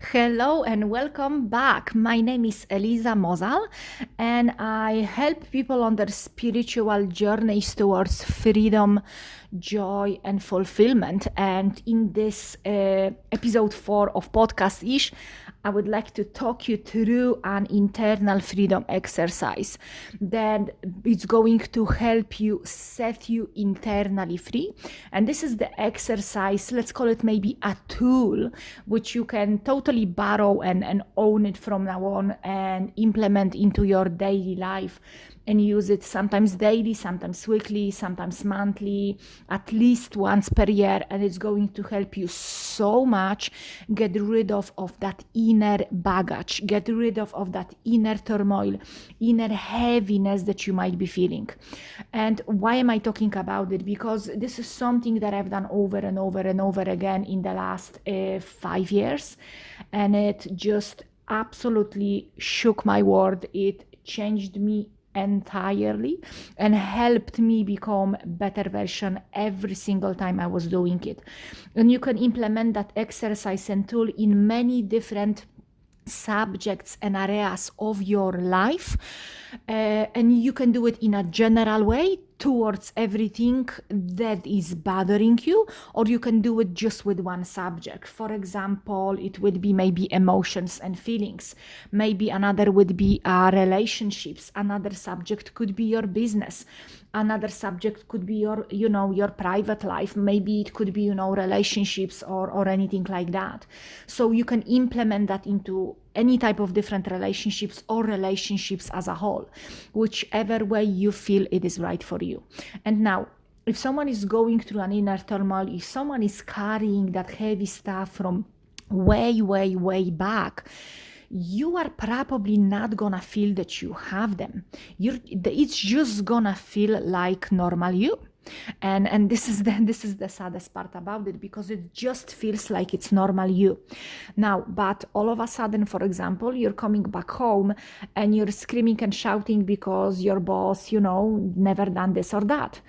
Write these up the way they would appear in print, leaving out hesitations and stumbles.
Hello and welcome back. My name is Eliza Mozal, and I help people on their spiritual journeys towards freedom, joy, and fulfillment. And in this episode 4 of Podcast Ish, I would like to talk you through an internal freedom exercise that is going to help you set you internally free. And this is the exercise, let's call it maybe a tool, which you can totally borrow and own it from now on and implement into your daily life and use it sometimes daily, sometimes weekly, sometimes monthly, at least once per year. And it's going to help you so much get rid of that inner baggage, get rid of that inner turmoil, inner heaviness that you might be feeling. And why am I talking about it? Because this is something that I've done over and over and over again in the last 5 years. And it just absolutely shook my world. It changed me entirely and helped me become a better version every single time I was doing it. And you can implement that exercise and tool in many different subjects and areas of your life, and you can do it in a general way towards everything that is bothering you, or you can do it just with one subject. For example, it would be maybe emotions and feelings, maybe another would be relationships, another subject could be your business, another subject could be your private life, maybe it could be relationships or anything like that. So you can implement that into any type of different relationships or relationships as a whole, whichever way you feel it is right for you. And now, if someone is going through an inner turmoil, if someone is carrying that heavy stuff from way back, you are probably not gonna feel that you have them. It's just gonna feel like normal you. And this is the saddest part about it, because it just feels like it's normal you now. But all of a sudden, for example, you're coming back home and you're screaming and shouting because your boss never done this or that,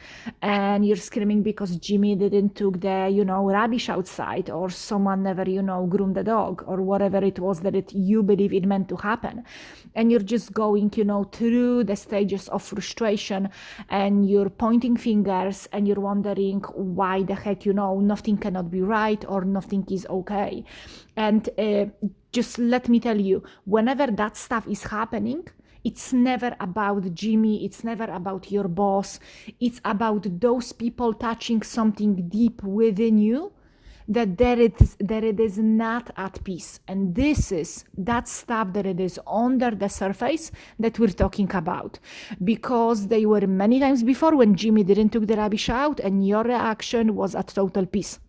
and you're screaming because Jimmy didn't took the rubbish outside, or someone never groomed the dog, or whatever it was that you believe it meant to happen. And you're just going through the stages of frustration, and you're pointing fingers, and you're wondering why the heck nothing cannot be right, or nothing is okay. And just let me tell you, whenever that stuff is happening, it's never about Jimmy, it's never about your boss, it's about those people touching something deep within you, that it is not at peace. And this is that stuff that it is under the surface that we're talking about. Because they were many times before when Jimmy didn't took the rubbish out and your reaction was at total peace.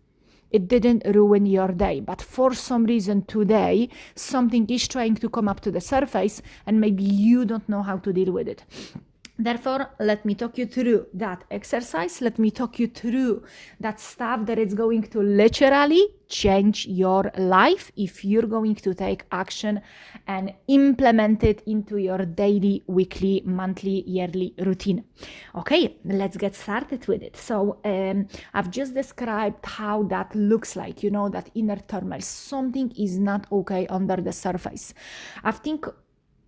It didn't ruin your day. But for some reason today, something is trying to come up to the surface, and maybe you don't know how to deal with it. Therefore, let me talk you through that exercise. Let me talk you through that stuff that is going to literally change your life if you're going to take action and implement it into your daily, weekly, monthly, yearly routine. Okay, let's get started with it. So I've just described how that looks like, that inner turmoil. Something is not okay under the surface. I think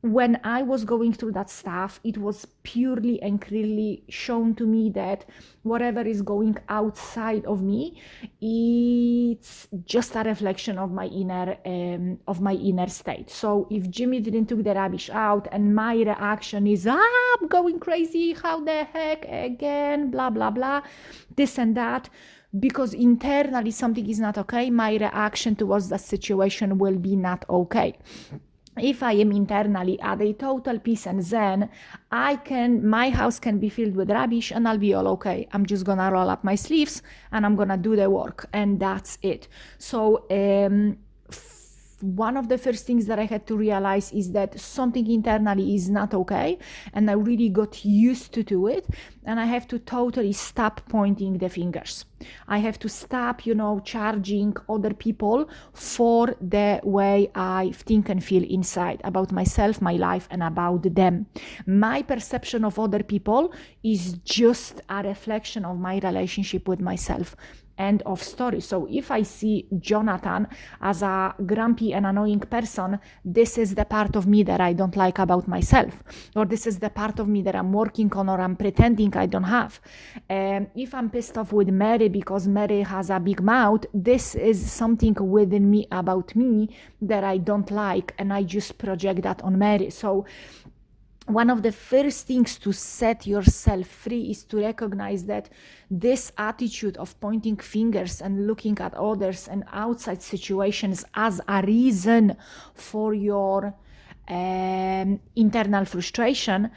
when I was going through that stuff, it was purely and clearly shown to me that whatever is going outside of me, it's just a reflection of my inner state. So if Jimmy didn't took the rubbish out and my reaction is, I'm going crazy, how the heck again, blah, blah, blah, this and that, because internally something is not okay, my reaction towards that situation will be not okay. If I am internally at a total peace and zen, my house can be filled with rubbish and I'll be all okay. I'm just gonna roll up my sleeves and I'm gonna do the work, and that's it. So one of the first things that I had to realize is that something internally is not okay, and I really got used to it, and I have to totally stop pointing the fingers. I have to stop, charging other people for the way I think and feel inside about myself, my life, and about them. My perception of other people is just a reflection of my relationship with myself. End of story. So if I see Jonathan as a grumpy and annoying person, this is the part of me that I don't like about myself, or this is the part of me that I'm working on or I'm pretending I don't have. If I'm pissed off with Mary because Mary has a big mouth, this is something within me about me that I don't like, and I just project that on Mary. So one of the first things to set yourself free is to recognize that this attitude of pointing fingers and looking at others and outside situations as a reason for your internal frustration,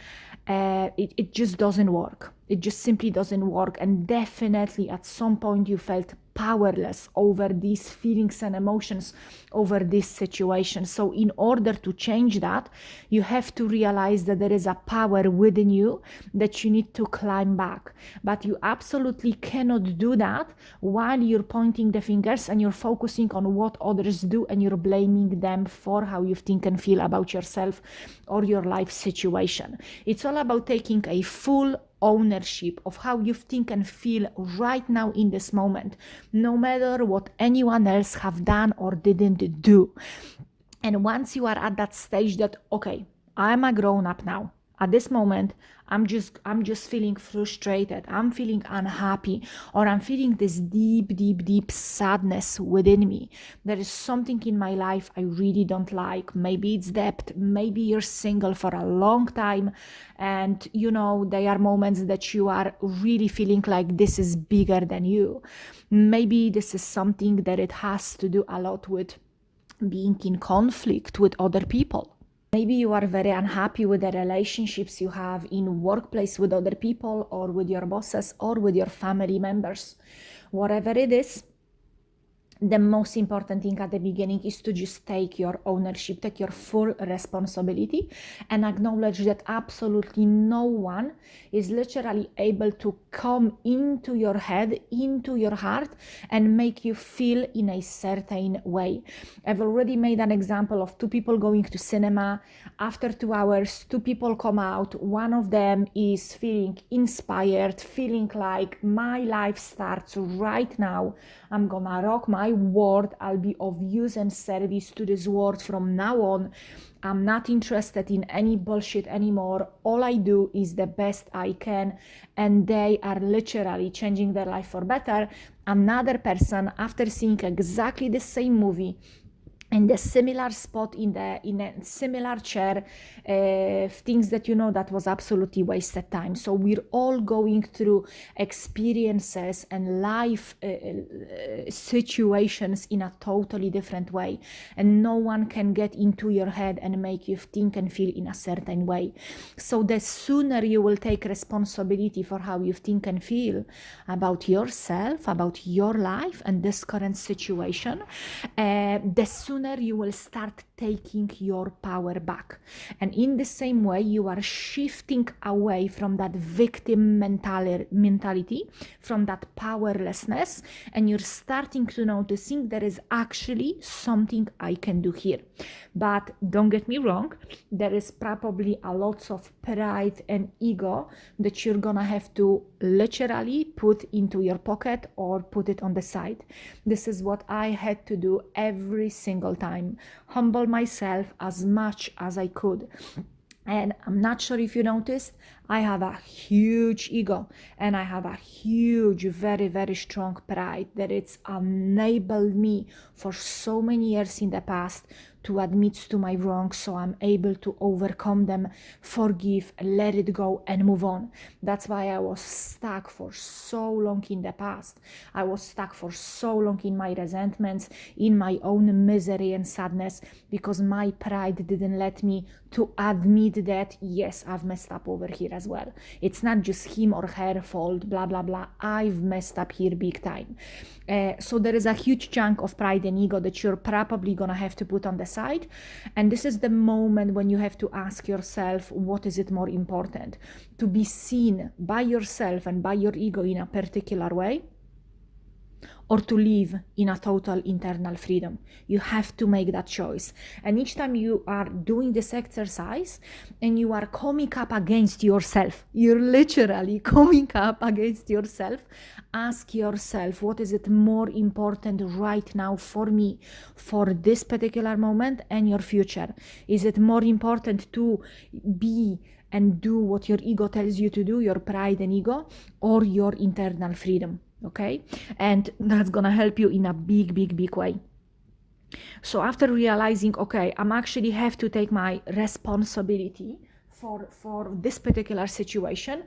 it just doesn't work. It just simply doesn't work. And definitely at some point you felt powerless over these feelings and emotions, over this situation. So in order to change that, you have to realize that there is a power within you that you need to climb back. But you absolutely cannot do that while you're pointing the fingers and you're focusing on what others do and you're blaming them for how you think and feel about yourself or your life situation. It's all about taking a full ownership of how you think and feel right now in this moment, no matter what anyone else have done or didn't do. And once you are at that stage that, okay, I'm a grown up now, at this moment I'm just feeling frustrated, I'm feeling unhappy, or I'm feeling this deep sadness within me. There is something in my life I really don't like. Maybe it's debt, maybe you're single for a long time, and there are moments that you are really feeling like this is bigger than you. Maybe this is something that it has to do a lot with being in conflict with other people. Maybe you are very unhappy with the relationships you have in workplace with other people, or with your bosses, or with your family members. Whatever it is, the most important thing at the beginning is to just take your ownership, take your full responsibility, and acknowledge that absolutely no one is literally able to come into your head, into your heart, and make you feel in a certain way. I've already made an example of two people going to cinema. After 2 hours, two people come out. One of them is feeling inspired, feeling like my life starts right now. I'm gonna rock my world. I'll be of use and service to this world from now on. I'm not interested in any bullshit anymore. All I do is the best I can, and they are literally changing their life for better. Another person, after seeing exactly the same movie, in the similar spot, in a similar chair, things that that was absolutely wasted time. So we're all going through experiences and life situations in a totally different way, and no one can get into your head and make you think and feel in a certain way. So the sooner you will take responsibility for how you think and feel about yourself, about your life and this current situation, the sooner you will start taking your power back. And in the same way, you are shifting away from that victim mentality, from that powerlessness, and you're starting to noticing there is actually something I can do here. But don't get me wrong, there is probably a lot of pride and ego that you're gonna have to literally put into your pocket or put it on the side. This is what I had to do every single time. Humble myself as much as I could. And I'm not sure if you noticed, I have a huge ego, and I have a huge, very strong pride that it's enabled me for so many years in the past to admit to my wrongs, so I'm able to overcome them, forgive, let it go, and move on. That's why I was stuck for so long in the past. I was stuck for so long in my resentments, in my own misery and sadness, because my pride didn't let me to admit that, yes, I've messed up over here as well. It's not just him or her fault, blah, blah, blah. I've messed up here big time. So there is a huge chunk of pride and ego that you're probably gonna have to put on the side. And this is the moment when you have to ask yourself, what is it more important? To be seen by yourself and by your ego in a particular way, or to live in a total internal freedom. You have to make that choice. And each time you are doing this exercise and you are coming up against yourself, you're literally coming up against yourself, ask yourself, what is it more important right now for me, for this particular moment and your future? Is it more important to be and do what your ego tells you to do, your pride and ego, or your internal freedom? Okay, and that's gonna help you in a big way. So after realizing, okay, I'm actually have to take my responsibility for this particular situation,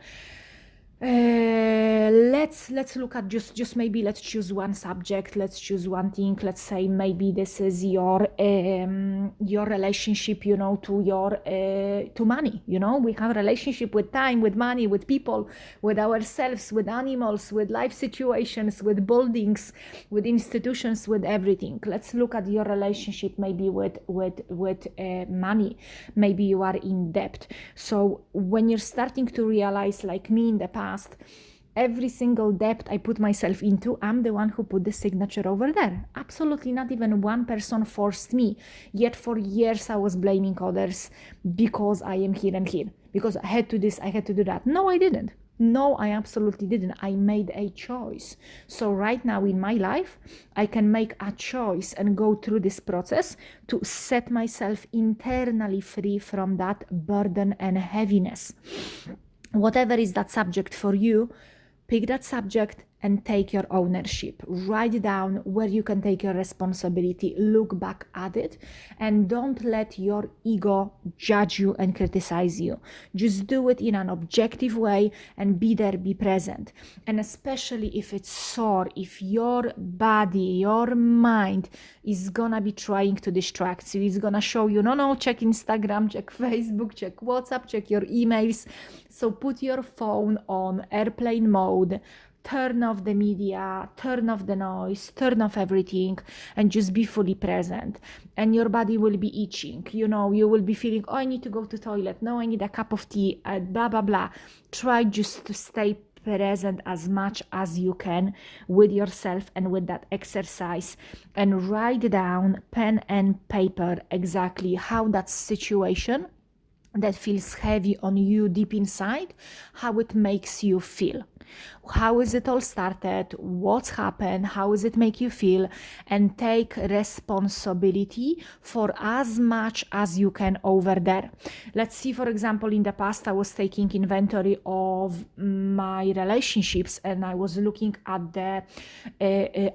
let's look at just maybe let's choose one subject, let's choose one thing. Let's say maybe this is your relationship, to your to money. We have a relationship with time, with money, with people, with ourselves, with animals, with life situations, with buildings, with institutions, with everything. Let's look at your relationship maybe with money. Maybe you are in debt. So when you're starting to realize, like me in the past, every single debt I put myself into, I'm the one who put the signature over there. Absolutely not even one person forced me. Yet for years I was blaming others because I am here and here. Because I had to this, I had to do that. No, I didn't. No, I absolutely didn't. I made a choice. So right now in my life, I can make a choice and go through this process to set myself internally free from that burden and heaviness. Whatever is that subject for you, pick that subject and take your ownership. Write down where you can take your responsibility, look back at it, and don't let your ego judge you and criticize you. Just do it in an objective way and be there, be present. And especially if it's sore, if your body, your mind is gonna be trying to distract you, it's gonna show you, no, check Instagram, check Facebook, check WhatsApp, check your emails. So put your phone on airplane mode, turn off the media, turn off the noise, turn off everything, and just be fully present. And your body will be itching. You will be feeling, I need to go to the toilet. No, I need a cup of tea, blah, blah, blah. Try just to stay present as much as you can with yourself and with that exercise, and write down, pen and paper, exactly how that situation that feels heavy on you deep inside, how it makes you feel. How is it all started? What's happened? How does it make you feel? And take responsibility for as much as you can over there. Let's see, for example, in the past, I was taking inventory of my relationships and I was looking at the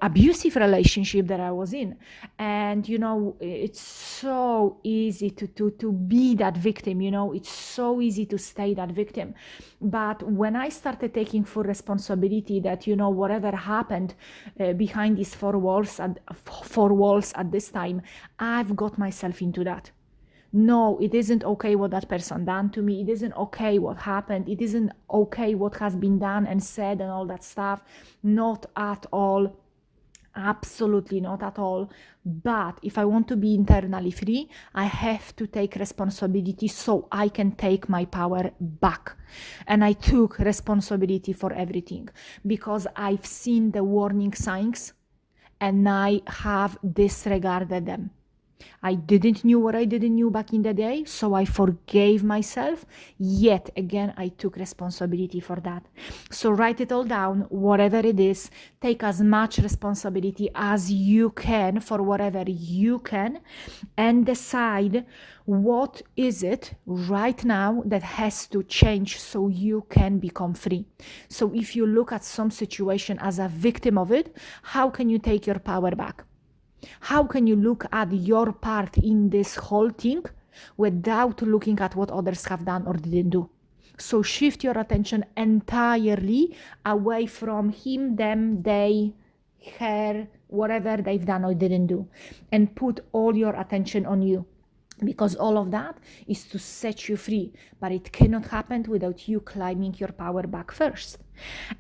abusive relationship that I was in. And, it's so easy to be that victim, it's so easy to stay that victim. But when I started taking full responsibility that, whatever happened behind these four walls at this time, I've got myself into that. No, it isn't okay what that person done to me. It isn't okay what happened. It isn't okay what has been done and said and all that stuff. Not at all. Absolutely not at all. But if I want to be internally free, I have to take responsibility so I can take my power back. And I took responsibility for everything because I've seen the warning signs and I have disregarded them. I didn't knew what I didn't knew back in the day, so I forgave myself. Yet again, I took responsibility for that. So write it all down, whatever it is. Take as much responsibility as you can for whatever you can, and decide what is it right now that has to change so you can become free. So if you look at some situation as a victim of it, how can you take your power back? How can you look at your part in this whole thing without looking at what others have done or didn't do? So shift your attention entirely away from him, them, they, her, whatever they've done or didn't do, and put all your attention on you. Because all of that is to set you free, but it cannot happen without you climbing your power back first.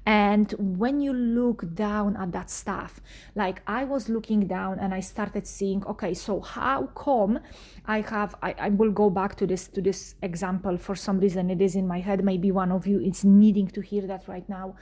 And when you look down at that stuff, like I was looking down and I started seeing, okay, so how come I will go back to this example. For some reason it is in my head. Maybe one of you is needing to hear that right now.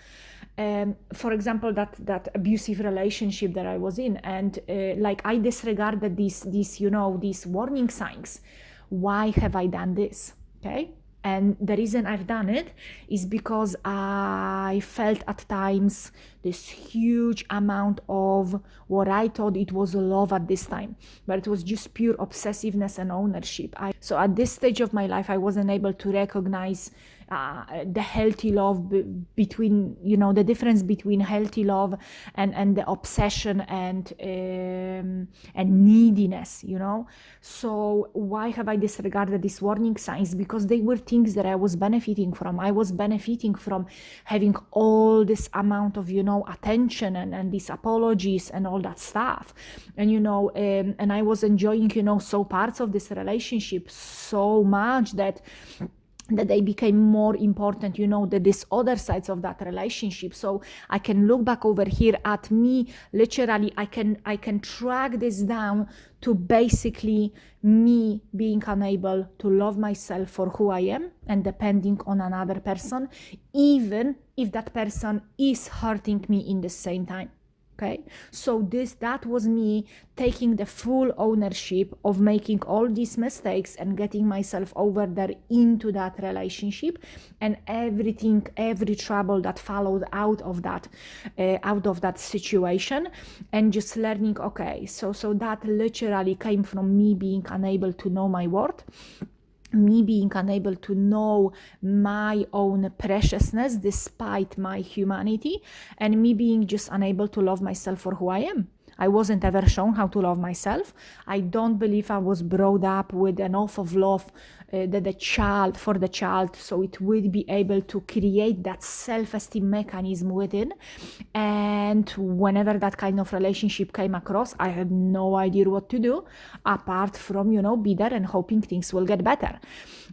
For example, that abusive relationship that I was in, and like I disregarded these warning signs. Why have I done this? Okay. And the reason I've done it is because I felt at times this huge amount of what I thought it was love at this time, but it was just pure obsessiveness and ownership. So at this stage of my life, I wasn't able to recognize the healthy love between, the difference between healthy love and the obsession and neediness. So why have I disregarded these warning signs? Because they were things that I was benefiting from. I was benefiting from having all this amount of attention and these apologies and all that stuff, and I was enjoying so parts of this relationship so much that they became more important, than these other sides of that relationship. So I can look back over here at me, literally, I can track this down to basically me being unable to love myself for who I am and depending on another person, even if that person is hurting me in the same time. Okay, so that was me taking the full ownership of making all these mistakes and getting myself over there into that relationship, and everything, every trouble that followed out of that situation, and just learning. Okay, so that literally came from me being unable to know my worth, me being unable to know my own preciousness despite my humanity, and me being just unable to love myself for who I am. I wasn't ever shown how to love myself. I don't believe I was brought up with enough of love that for the child, so it would be able to create that self-esteem mechanism within. And whenever that kind of relationship came across, I had no idea what to do apart from be there and hoping things will get better,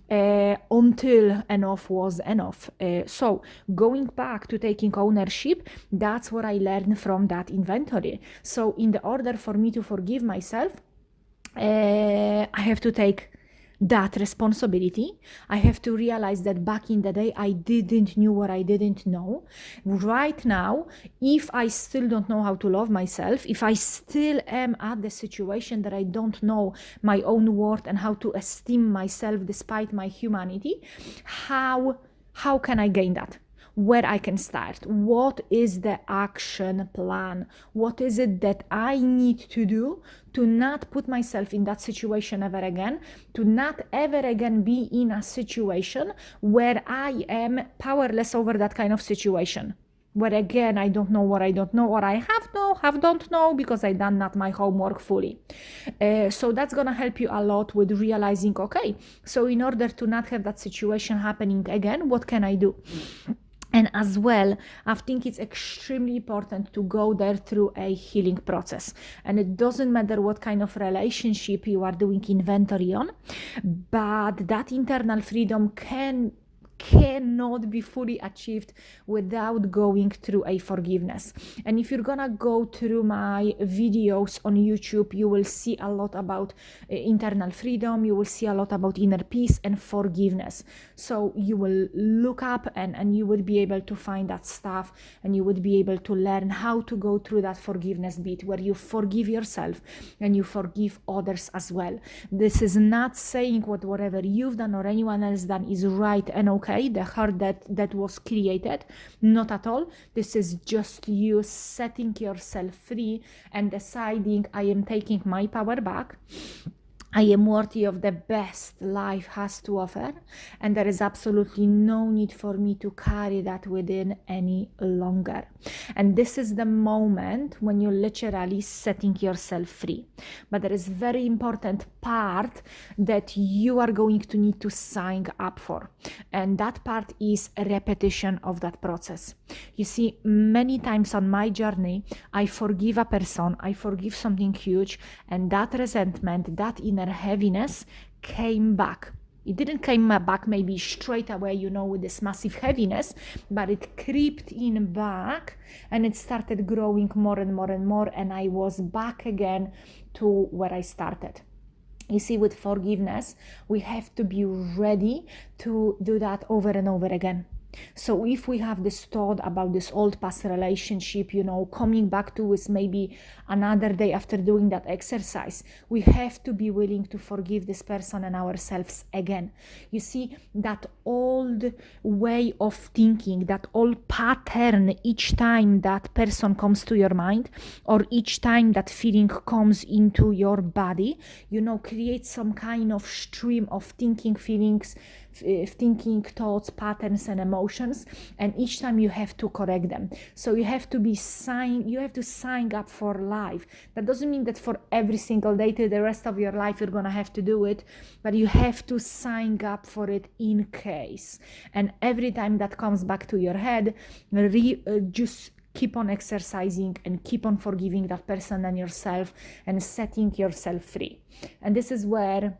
until enough was enough. So going back to taking ownership, that's what I learned from that inventory. So in the order for me to forgive myself, I have to take that responsibility. I have to realize that back in the day, I didn't know what I didn't know. Right now, if I still don't know how to love myself, if I still am at the situation that I don't know my own worth and how to esteem myself despite my humanity, how can I gain that? Where I can start? What is the action plan? What is it that I need to do to not put myself in that situation ever again, to not ever again be in a situation where I am powerless over that kind of situation, where again I don't know what I don't know, or I don't know because I done not my homework fully. So that's gonna help you a lot with realizing, okay, so in order to not have that situation happening again, what can I do? And as well, I think it's extremely important to go there through a healing process. And it doesn't matter what kind of relationship you are doing inventory on, but that internal freedom cannot be fully achieved without going through a forgiveness. And if you're gonna go through my videos on YouTube, you will see a lot about internal freedom, you will see a lot about inner peace and forgiveness. So you will look up and you would be able to find that stuff, and you would be able to learn how to go through that forgiveness bit where you forgive yourself and you forgive others as well. This is not saying whatever you've done or anyone else done is right and okay, the hurt that was created, not at all. This is just you setting yourself free and deciding, I am taking my power back, I am worthy of the best life has to offer, and there is absolutely no need for me to carry that within any longer. And this is the moment when you're literally setting yourself free. But there is very important part that you are going to need to sign up for, and that part is a repetition of that process. You see, many times on my journey, I forgive a person, I forgive something huge, and that resentment, that inner heaviness came back. It didn't come back maybe straight away, with this massive heaviness, but it creeped in back and it started growing more and more and more, and I was back again to where I started. You see, with forgiveness, we have to be ready to do that over and over again. So if we have this thought about this old past relationship, coming back to us maybe another day after doing that exercise, we have to be willing to forgive this person and ourselves again. You see, that old way of thinking, that old pattern, each time that person comes to your mind or each time that feeling comes into your body, create some kind of stream of thinking, feelings, thinking, thoughts, patterns, and emotions, and each time you have to correct them. So you have to sign up for life. That doesn't mean that for every single day to the rest of your life you're gonna have to do it, but you have to sign up for it in case. And every time that comes back to your head, just keep on exercising and keep on forgiving that person and yourself and setting yourself free. And this is where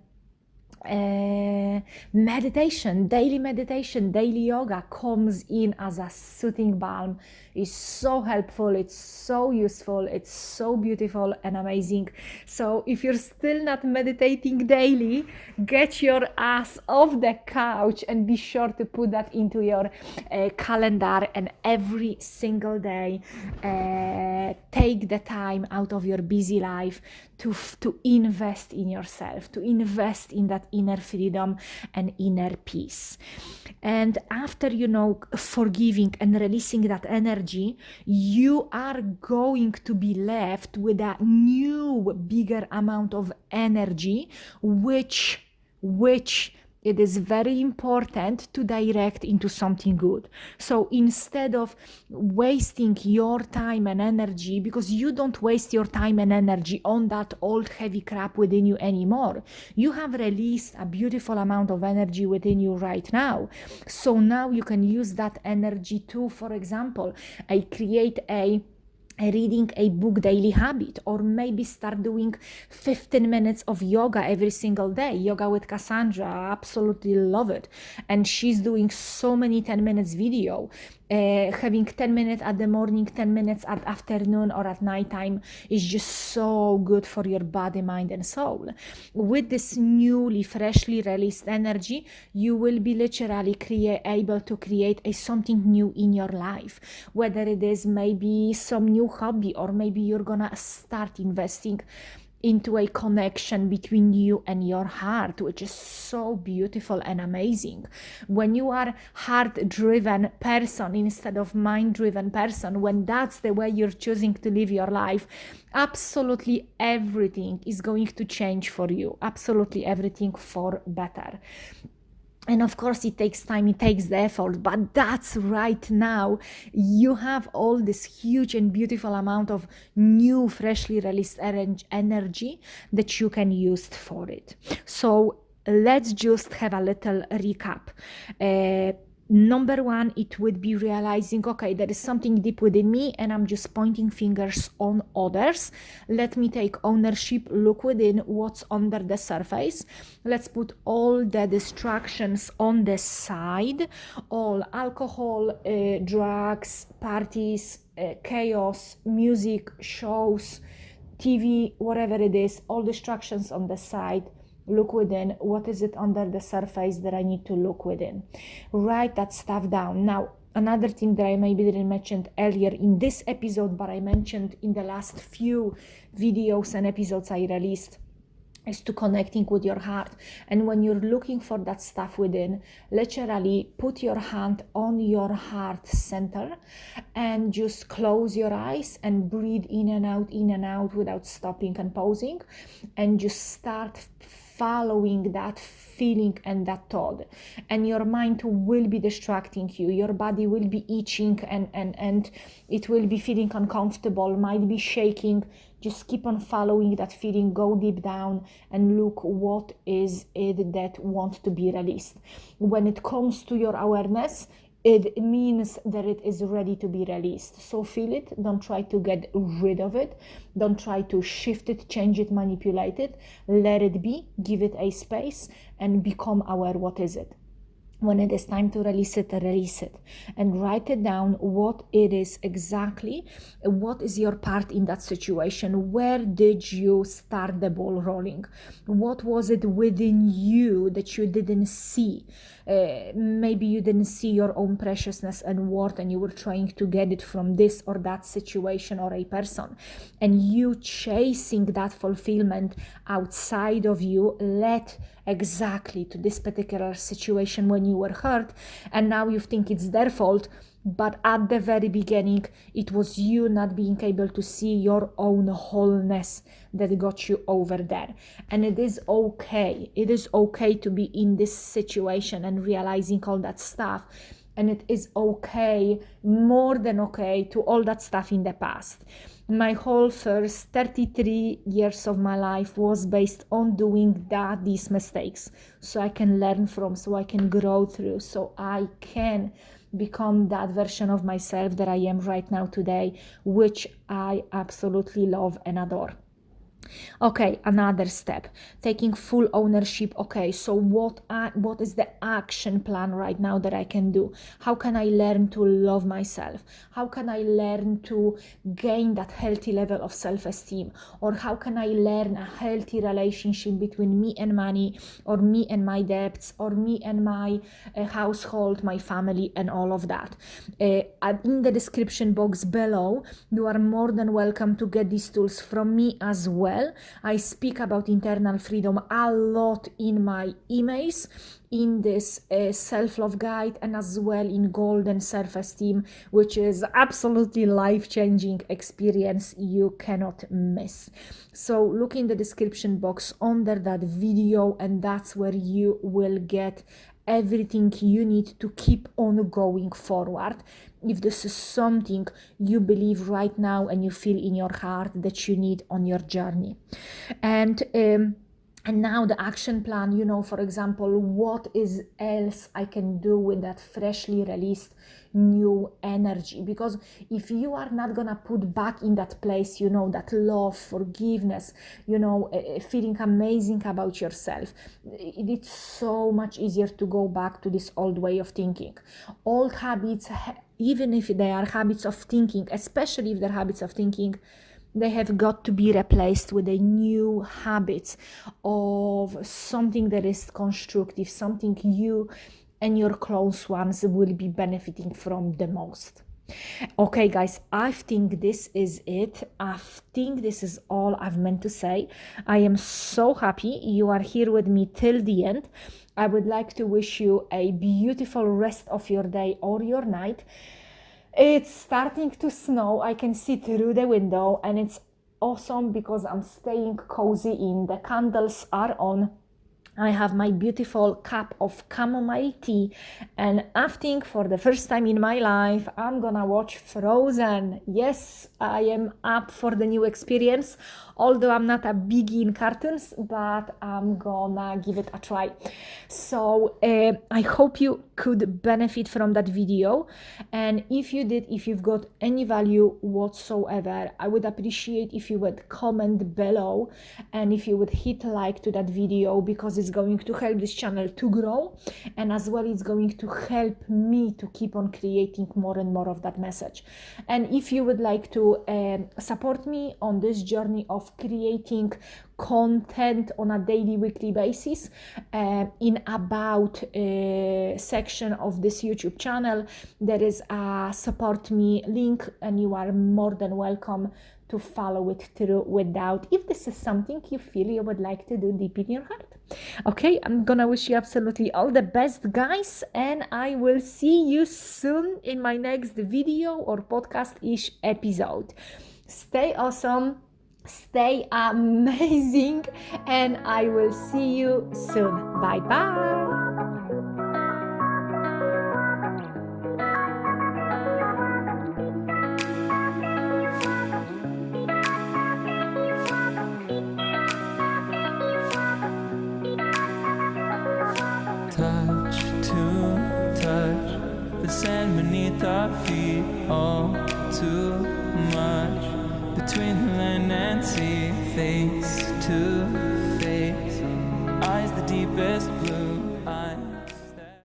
meditation, daily yoga comes in as a soothing balm. It's so helpful, it's so useful, it's so beautiful and amazing. So if you're still not meditating daily, get your ass off the couch and be sure to put that into your calendar, and every single day take the time out of your busy life to invest in yourself, to invest in that inner freedom and inner peace. And after forgiving and releasing that energy, you are going to be left with a new bigger amount of energy, which it is very important to direct into something good. So instead of wasting your time and energy, because you don't waste your time and energy on that old heavy crap within you anymore, you have released a beautiful amount of energy within you right now. So now you can use that energy to, for example, create reading a book daily habit, or maybe start doing 15 minutes of yoga every single day. Yoga with Cassandra, I absolutely love it, and she's doing so many 10 minutes video. Having 10 minutes at the morning, 10 minutes at afternoon or at nighttime is just so good for your body, mind, and soul. With this newly, freshly released energy, you will be literally able to create something new in your life, whether it is maybe some new hobby, or maybe you're gonna start investing into a connection between you and your heart, which is so beautiful and amazing. When you are heart-driven person instead of mind-driven person, when that's the way you're choosing to live your life, absolutely everything is going to change for you. Absolutely everything for better. And of course, it takes time, it takes the effort, but that's right now. You have all this huge and beautiful amount of new, freshly released energy that you can use for it. So let's just have a little recap. Number one, it would be realizing, okay, there is something deep within me and I'm just pointing fingers on others. Let me take ownership, look within what's under the surface. Let's put all the distractions on the side, all alcohol, drugs, parties, chaos, music, shows, TV, whatever it is, all distractions on the side. Look within. What is it under the surface that I need to look within? Write that stuff down. Now, another thing that I maybe didn't mention earlier in this episode, but I mentioned in the last few videos and episodes I released, is to connecting with your heart. And when you're looking for that stuff within, literally put your hand on your heart center and just close your eyes and breathe in and out without stopping and pausing, and just start following that feeling and that thought. And your mind will be distracting you, your body will be itching, and it will be feeling uncomfortable, might be shaking. Just keep on following that feeling, go deep down and look what is it that wants to be released. When it comes to your awareness, it means that it is ready to be released. So feel it, don't try to get rid of it, don't try to shift it, change it, manipulate it. Let it be, give it a space, and become aware what is it. When it is time to release it, and write it down what it is exactly, what is your part in that situation, where did you start the ball rolling, what was it within you that you didn't see. Maybe you didn't see your own preciousness and worth, and you were trying to get it from this or that situation or a person, and you chasing that fulfillment outside of you led exactly to this particular situation when you were hurt, and now you think it's their fault, but at the very beginning it was you not being able to see your own wholeness that got you over there. And it is okay to be in this situation and realizing all that stuff, and it is okay, more than okay, to all that stuff in the past. My whole first 33 years of my life was based on doing these mistakes, so I can learn from, so I can grow through, so I can become that version of myself that I am right now today, which I absolutely love and adore. Okay, another step, taking full ownership. Okay, so what is the action plan right now that I can do? How can I learn to love myself? How can I learn to gain that healthy level of self-esteem? Or how can I learn a healthy relationship between me and money, or me and my debts, or me and my household, my family, and all of that? In the description box below, you are more than welcome to get these tools from me as well. I speak about internal freedom a lot in my emails, in this self-love guide, and as well in golden self-esteem, which is absolutely life-changing experience you cannot miss. So look in the description box under that video, and that's where you will get everything you need to keep on going forward, if this is something you believe right now and you feel in your heart that you need on your journey. And now the action plan, for example, what is else I can do with that freshly released new energy? Because if you are not gonna put back in that place, that love, forgiveness, feeling amazing about yourself, it's so much easier to go back to this old way of thinking. Old habits, even if they are habits of thinking, especially if they're habits of thinking, they have got to be replaced with a new habit of something that is constructive, something you and your close ones will be benefiting from the most. Okay, guys, I think this is it. I think this is all I've meant to say. I am so happy you are here with me till the end. I would like to wish you a beautiful rest of your day or your night. It's starting to snow. I can see through the window, and it's awesome because I'm staying cozy in. The candles are on. I have my beautiful cup of chamomile tea, and I think for the first time in my life, I'm gonna watch Frozen. Yes, I am up for the new experience, although I'm not a biggie in cartoons, but I'm gonna give it a try. So I hope you could benefit from that video, and if you did, if you've got any value whatsoever, I would appreciate if you would comment below, and if you would hit like to that video, because it's going to help this channel to grow, and as well it's going to help me to keep on creating more and more of that message. And if you would like to support me on this journey of creating content on a daily, weekly basis, in about section of this YouTube channel, there is a support me link, and you are more than welcome to follow it through without, if this is something you feel you would like to do deep in your heart. Okay, I'm gonna wish you absolutely all the best, guys, and I will see you soon in my next video or podcast-ish episode. Stay awesome, stay amazing, and I will see you soon. Bye bye. Touch to touch the sand beneath our feet, all too much between the land and sea, face to